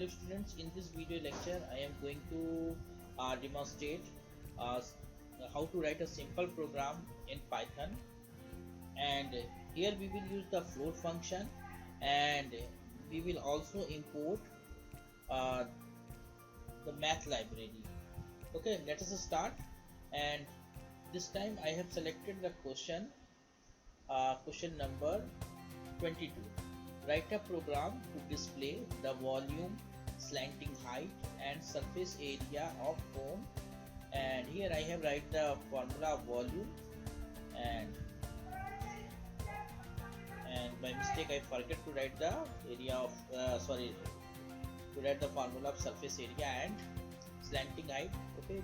Hello students, in this video lecture I am going to demonstrate uh, how to write a simple program in Python, and here we will use the float function, and we will also import uh, the math library. Okay, let us start. And this time I have selected the question number 22. Write a program to display the volume, slanting height and surface area of foam. And here I have write the formula of volume, and by mistake I forget to write the area of to write the formula of surface area and slanting height. Okay,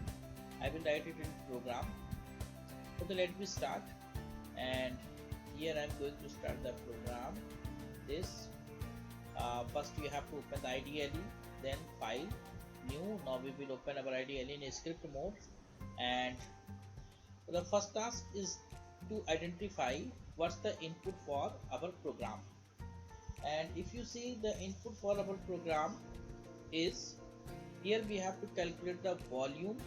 I will write it in program. Okay, let me start. And here I am going to start the program. This first we have to open the IDLE, then file, new. Now we will open our IDLE in script mode, and the first task is to identify what's the input for our program. And if you see, the input for our program is, here we have to calculate the volume,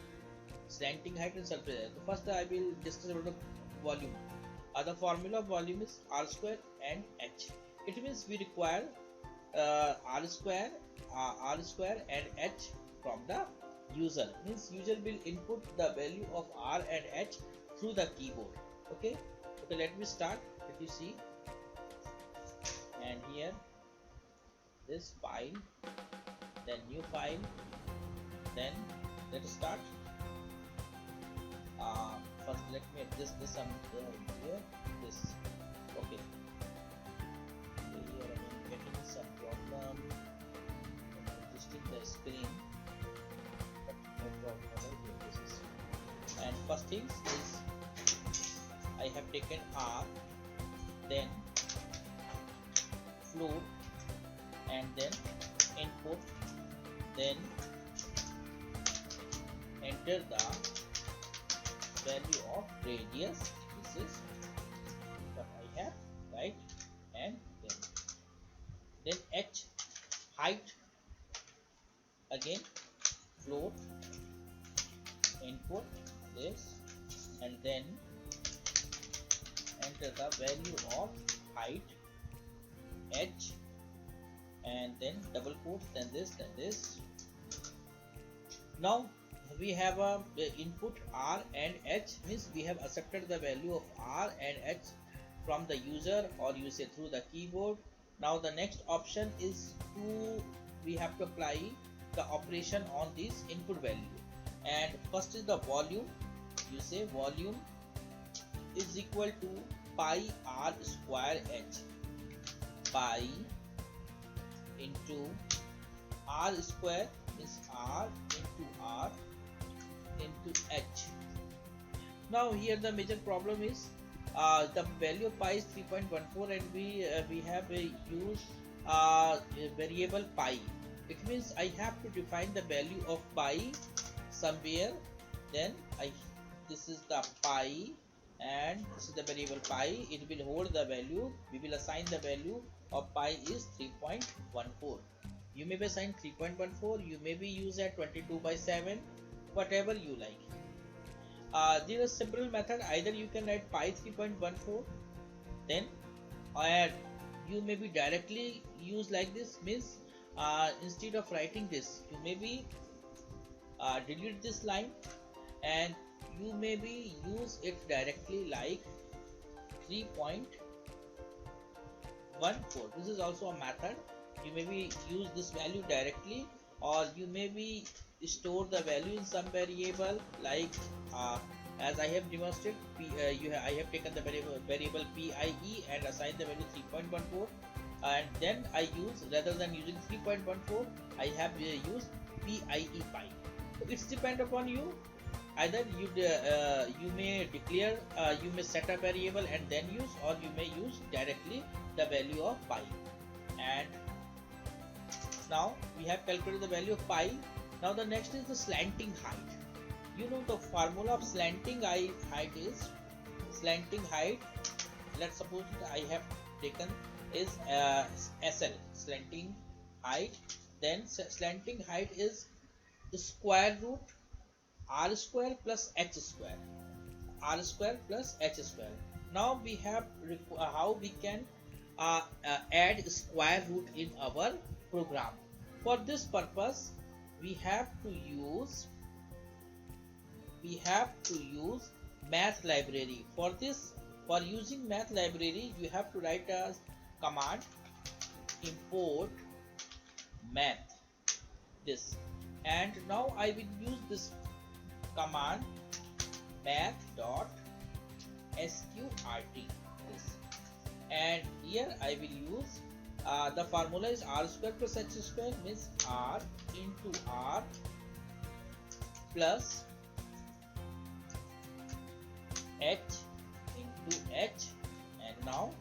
slanting height and surface area. So first I will discuss about the volume. The formula of volume is r square and h. It means we require r square and h from the user. Means user will input the value of r and h through the keyboard. Okay, let me start. Let you see. And here this file, then new file, then let us start. First let me adjust this here, this. Okay, here I am getting some problem adjusting the screen, but no problem. Here this is. And first things is, I have taken r, then float, and then input, then enter the value of radius. This is what I have, right? And then h, height, again float, input this, and then enter the value of height, h, and then double quotes, then this. Now we have a input r and h, means we have accepted the value of r and h from the user, or you say through the keyboard. Now the next option is we have to apply the operation on this input value. And first is the volume. You say volume is equal to pi r square h, pi into r square is r into r into h. Now here the major problem is the value of pi is 3.14, and we have used a variable pi. It means I have to define the value of pi somewhere. Then this is the pi, and this is the variable pi. It will hold the value. We will assign the value of pi is 3.14. You may be assigned 3.14. You may be used at 22/7, whatever you like. There is a simple method. Either you can write pi 3.14, then you may be directly use like this. Means instead of writing this, you may be delete this line, and you may be use it directly like 3.14. This is also a method. You may be use this value directly, or you may be store the value in some variable, like as I have demonstrated. I have taken the variable PIE and assigned the value 3.14, and then I use, rather than using 3.14, I have used PIE pi. So it's depend upon you. Either you may declare, you may set a variable and then use, or you may use directly the value of pi. And now we have calculated the value of pi. Now the next is the slanting height. You know the formula of slanting height is slanting height. Let's suppose I have taken is SL, slanting height then slanting height is square root r square plus h square, r square plus h square. Now we have how we can add square root in our program. For this purpose we have to use math library. For this, for using math library, you have to write a command import math this, and now I will use this command math dot sqrt this, and here I will use the formula is r square plus h square, means r into r plus h into h, and now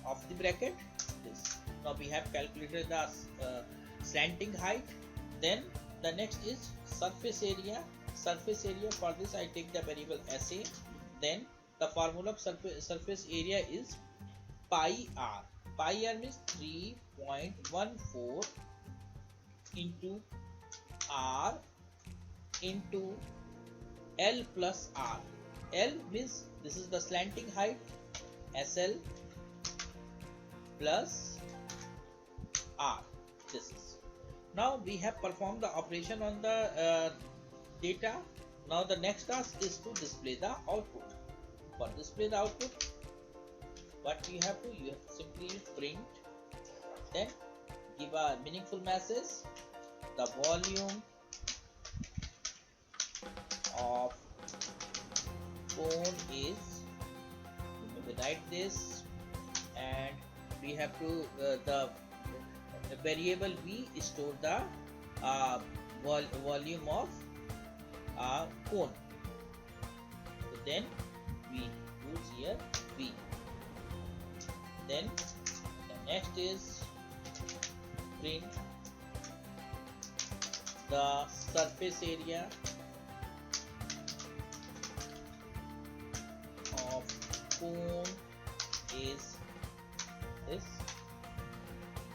of the bracket this. Now we have calculated the slanting height. Then the next is surface area. Surface area, for this I take the variable SA. Then the formula of surface area is pi r. Pi r means 3.14 into r into L plus R. L means this is the slanting height, SL plus R. This is. Now we have performed the operation on the data. Now the next task is to display the output. For display the output, what you have to simply print, then give a meaningful message. The volume of phone is, we write this, and we have to the variable v store the volume of phone. So then we use here v. Then the next is print the surface area of phone is this,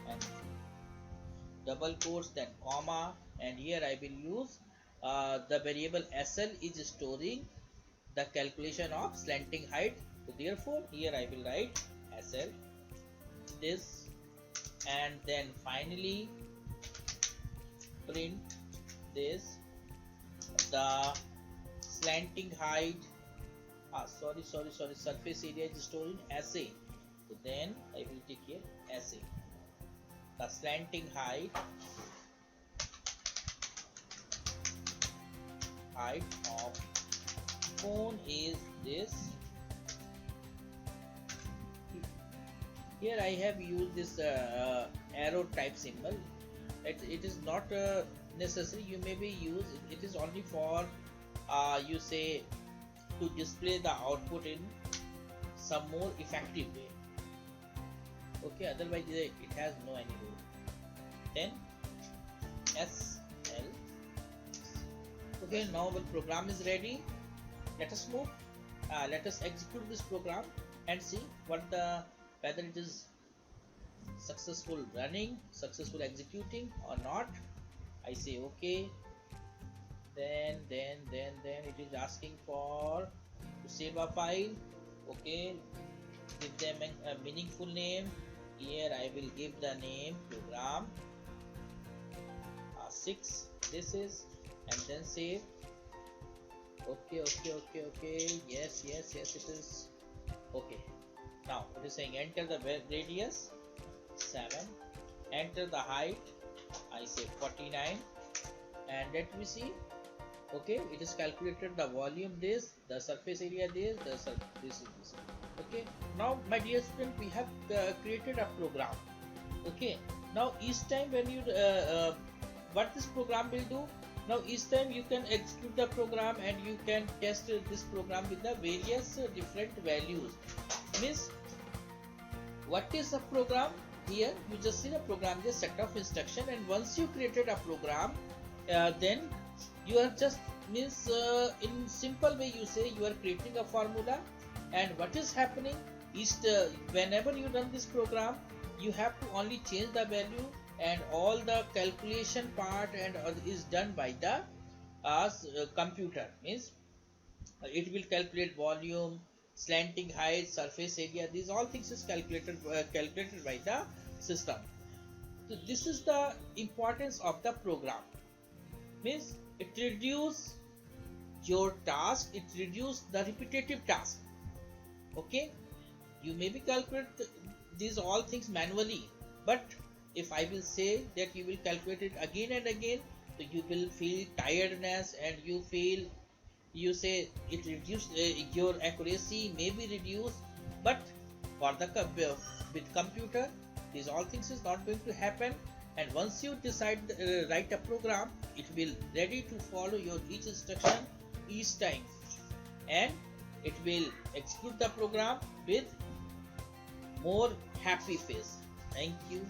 and double quotes, then comma, and here I will use the variable SL is storing the calculation of slanting height. So therefore here I will write SL this, and then finally print this, the slanting height, surface area is stored in SA. So then I will take here SA. The slanting height of phone is this. Here I have used this arrow type symbol. It is not necessary. You may be used. It is only for you say to display the output in some more effective way. Okay, otherwise it has no any role. Then SL. Okay, now the program is ready. Let us move. Let us execute this program and see whether it is successful running, successful executing or not. I say okay. Then it is asking for to save a file. Okay, give them a meaningful name. Here I will give the name program 6 this is, and then save. Okay, yes it is okay. Now it is saying enter the radius 7, enter the height, I say 49, and let me see. Okay, it is calculated the volume this, the surface area this, this is this. Okay, now my dear student, we have created a program. Okay, now each time when you what this program will do, now each time you can execute the program and you can test this program with the various different values. Means what is a program? Here you just see the program, just set of instruction, and once you created a program, then you are just means in simple way you say you are creating a formula, and what is happening is whenever you run this program, you have to only change the value, and all the calculation part and is done by the computer. Means it will calculate volume, slanting height, surface area. These all things is calculated by the system. So this is the importance of the program. Means it reduce your task, it reduce the repetitive task. Okay, you maybe calculate these all things manually, but if I will say that you will calculate it again and again, so you will feel tiredness, and you say it reduced, your accuracy may be reduced. But for the with computer, these all things is not going to happen. And once you decide write a program, it will ready to follow your each instruction each time, and it will execute the program with more happy face. Thank you.